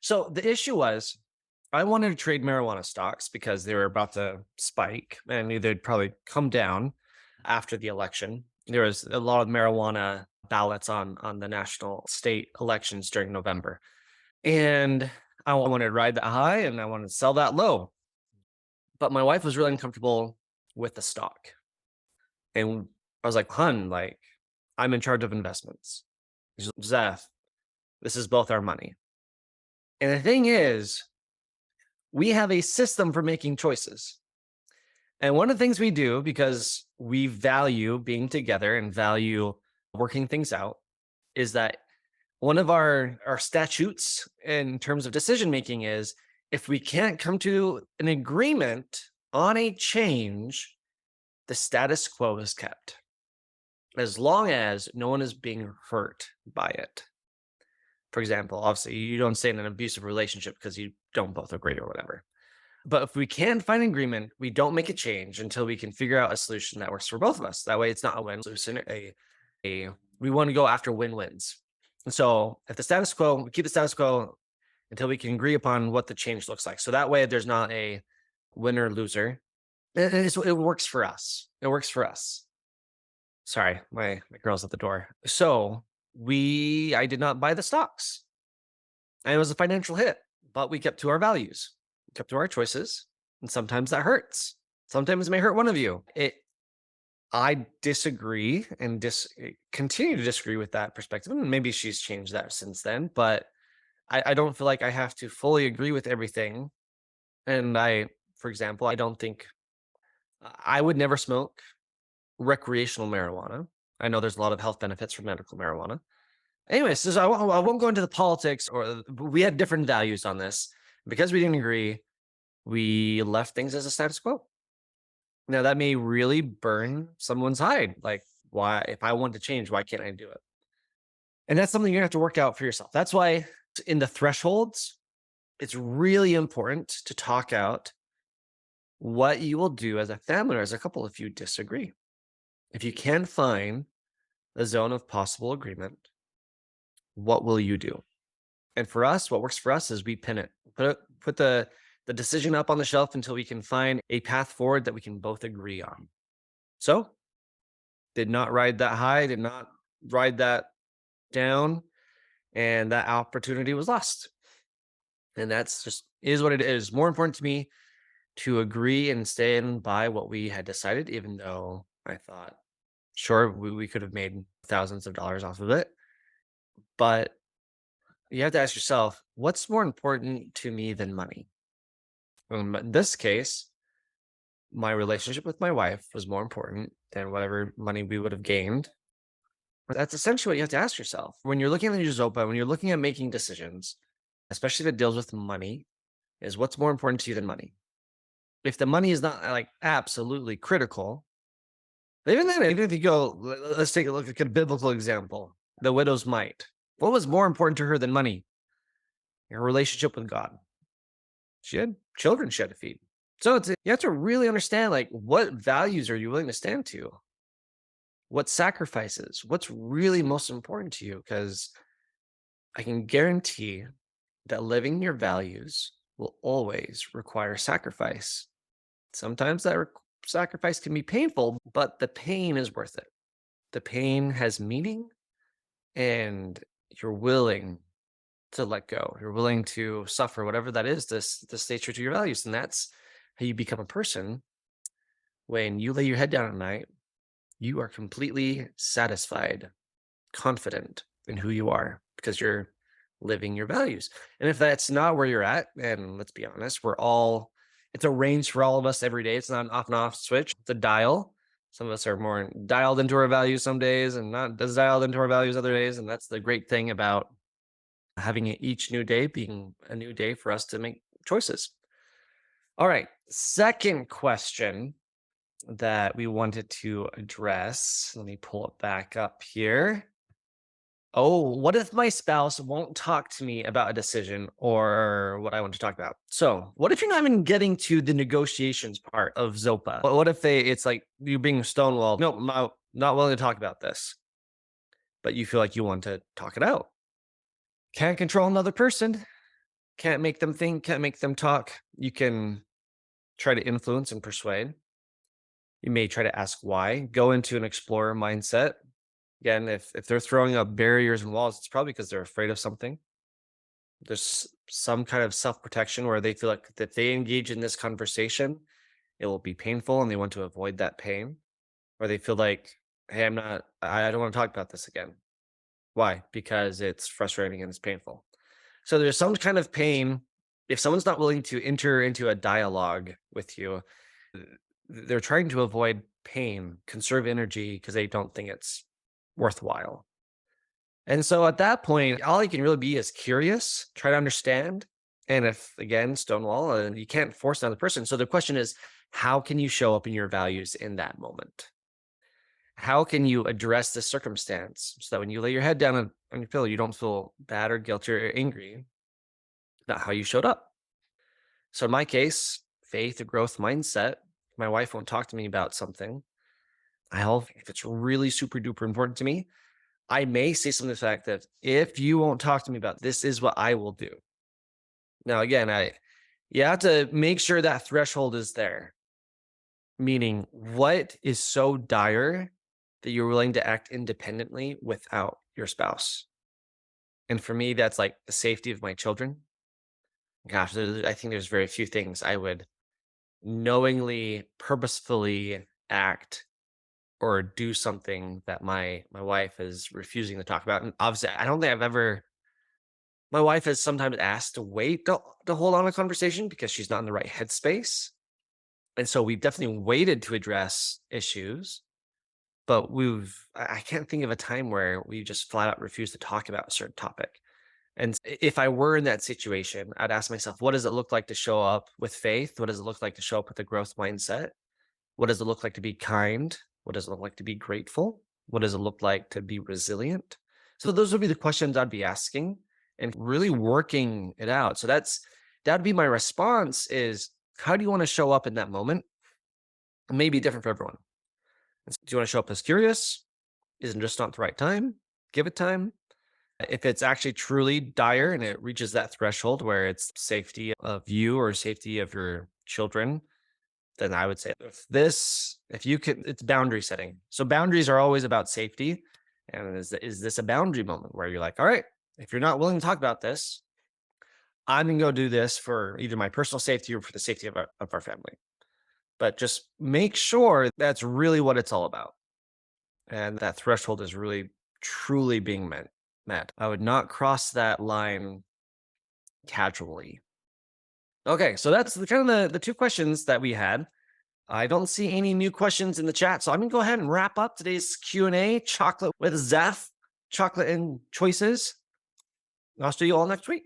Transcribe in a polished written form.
So the issue was I wanted to trade marijuana stocks because they were about to spike and I knew they'd probably come down after the election. There was a lot of marijuana ballots on the national state elections during November. And I wanted to ride that high and I wanted to sell that low. But my wife was really uncomfortable with the stock. And I was like, hun, like, I'm in charge of investments. She's like, Zeph, this is both our money. And the thing is, we have a system for making choices. And one of the things we do, because we value being together and value working things out, is that one of our statutes in terms of decision making is if we can't come to an agreement on a change, the status quo is kept as long as no one is being hurt by it. For example, obviously, you don't stay in an abusive relationship because you don't both agree or whatever. But if we can find an agreement, we don't make a change until we can figure out a solution that works for both of us. That way, it's not a win solution. We want to go after win-wins. And so, if the status quo, we keep the status quo until we can agree upon what the change looks like. So that way, there's not a winner loser. It works for us. It works for us. Sorry, my girl's at the door. So I did not buy the stocks. And it was a financial hit, but we kept to our values, kept to our choices, and sometimes that hurts. Sometimes it may hurt one of you. I disagree and continue to disagree with that perspective. And maybe she's changed that since then, but I don't feel like I have to fully agree with everything. And for example, I don't think I would never smoke recreational marijuana. I know there's a lot of health benefits from medical marijuana. Anyways, so I won't go into the politics we had different values on this. Because we didn't agree, we left things as a status quo. Now that may really burn someone's hide. Like, why, if I want to change, why can't I do it? And that's something you have to work out for yourself. That's why in the thresholds, it's really important to talk out what you will do as a family or as a couple if you disagree. If you can find the zone of possible agreement, what will you do? And for us, what works for us is we pin it, put the decision up on the shelf until we can find a path forward that we can both agree on. So, did not ride that high, did not ride that down, and that opportunity was lost. And that's just is what it is. More important to me to agree and stand by what we had decided, even though I thought, sure, we could have made thousands of dollars off of it. But you have to ask yourself, what's more important to me than money? In this case, my relationship with my wife was more important than whatever money we would have gained. That's essentially what you have to ask yourself. When you're looking at your Zopa, when you're looking at making decisions, especially if it deals with money, is what's more important to you than money? If the money is not like absolutely critical, even then, even if you go, let's take a look at a biblical example, the widow's mite. What was more important to her than money? Her relationship with God. She had children she had to feed. So you have to really understand, like, what values are you willing to stand to? What sacrifices? What's really most important to you? Because I can guarantee that living your values will always require sacrifice. Sometimes that sacrifice can be painful, but the pain is worth it. The pain has meaning, and you're willing to let go. You're willing to suffer, whatever that is, to stay true to your values. And that's how you become a person. When you lay your head down at night, you are completely satisfied, confident in who you are because you're living your values. And if that's not where you're at, and let's be honest, it's a range for all of us every day. It's not an off and off switch, it's a dial. Some of us are more dialed into our values some days and not as dialed into our values other days. And that's the great thing about having each new day being a new day for us to make choices. All right. Second question that we wanted to address. Let me pull it back up here. Oh, what if my spouse won't talk to me about a decision or what I want to talk about? So, what if you're not even getting to the negotiations part of Zopa? What if it's like you being stonewalled? No, I'm not willing to talk about this, but you feel like you want to talk it out. Can't control another person. Can't make them think, can't make them talk. You can try to influence and persuade. You may try to ask why, go into an explorer mindset. Again, if they're throwing up barriers and walls, it's probably because they're afraid of something. There's some kind of self-protection where they feel like that they engage in this conversation, it will be painful and they want to avoid that pain. Or they feel like, hey, I don't want to talk about this again. Why? Because it's frustrating and it's painful. So there's some kind of pain. If someone's not willing to enter into a dialogue with you, they're trying to avoid pain, conserve energy because they don't think it's worthwhile. And so at that point, all you can really be is curious, try to understand. And if again, stonewall, and you can't force another person. So the question is, how can you show up in your values in that moment? How can you address this circumstance so that when you lay your head down on your pillow, you don't feel bad or guilty or angry about how you showed up? So in my case, faith, a growth mindset, my wife won't talk to me about something. If it's really super duper important to me, I may say something to the fact that if you won't talk to me about this is what I will do. Now, again, you have to make sure that threshold is there. Meaning, what is so dire that you're willing to act independently without your spouse? And for me, that's like the safety of my children. Gosh, I think there's very few things I would knowingly, purposefully act or do something that my wife is refusing to talk about. And obviously, I don't think I've ever. My wife has sometimes asked to wait to hold on a conversation because she's not in the right headspace, and so we've definitely waited to address issues. But I can't think of a time where we just flat out refused to talk about a certain topic. And if I were in that situation, I'd ask myself, what does it look like to show up with faith? What does it look like to show up with a growth mindset? What does it look like to be kind? What does it look like to be grateful? What does it look like to be resilient? So those would be the questions I'd be asking and really working it out. So that'd be my response is how do you want to show up in that moment? It may be different for everyone. Do you want to show up as curious? Isn't just not the right time? Give it time. If it's actually truly dire and it reaches that threshold where it's safety of you or safety of your children, then I would say if you could, it's boundary setting. So boundaries are always about safety. And is this a boundary moment where you're like, all right, if you're not willing to talk about this, I'm going to go do this for either my personal safety or for the safety of our family. But just make sure that's really what it's all about. And that threshold is really truly being met. I would not cross that line casually. Okay, so that's kind of the two questions that we had. I don't see any new questions in the chat, so I'm gonna go ahead and wrap up today's Q&A. Chocolate with Zef, chocolate and choices. I'll see you all next week.